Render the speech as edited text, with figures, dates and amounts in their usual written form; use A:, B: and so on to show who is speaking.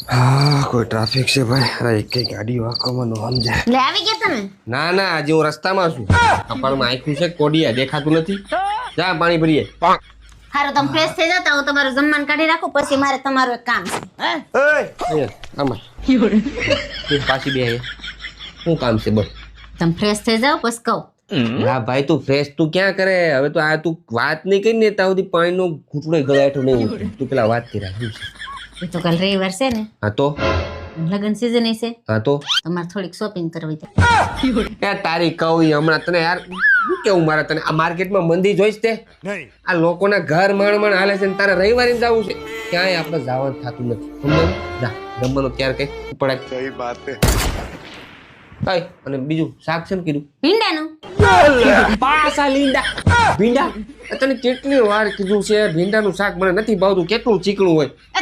A: કોઈ ટ્રાફિક છે ભાઈ? આ એક ગાડી વાંકવાનું સમજાય.
B: લે આવી ગયા તમે?
A: ના ના, આજે હું રસ્તામાં છું. કપાળમાં આંખ્યું છે કોડિયા, દેખાતું નથી. જા પાણી ભરીએ.
B: હારું તમે ફ્રેશ થઈ જાવ તો હું તમારું જમવાનું કાઢી રાખું, પછી મારે તમારું એક કામ છે.
A: આમાં પાછી બે શું કામ છે? બોલ.
B: તમે ફ્રેશ થઈ જાવ પછી કહું.
A: હા ભાઈ, તું ફ્રેશ તું ક્યાં કરે હવે? તો આ તું વાત નહીં કરી ને ત્યાં સુધી પાણીનો ઘૂંટડો ગળાઠો નહીં ઉતરે. તું પેલા વાત કરી શું છે?
B: એ તો કાલ રવિવાર છે ને,
A: હા તો
B: લગ્ન સીઝન છે,
A: હા તો
B: તમારે થોડીક શોપિંગ કરવી છે.
A: યાર તારી કહું હમણાં તને યાર શું કેવું મારે તને? આ માર્કેટમાં મંદી જોઈશ તે? આ લોકોના ઘર માણ હાલે છે ને તારે રવિવારે જવું છે? ક્યાંય આપણે જવાનું થતું નથી. સમજાયું? જા જમવાનું ક્યારે કઈ પડાય. સહી વાત છે. અને બીજું શાક છે ને કીધું?
B: ભીંડાનું.
A: પાસા લીંડા ભીંડા. તને કેટલી વાર કીધું છે ભીંડાનું શાક મને નથી ભાવતું. કેટલું ચીકણું હોય.
B: એ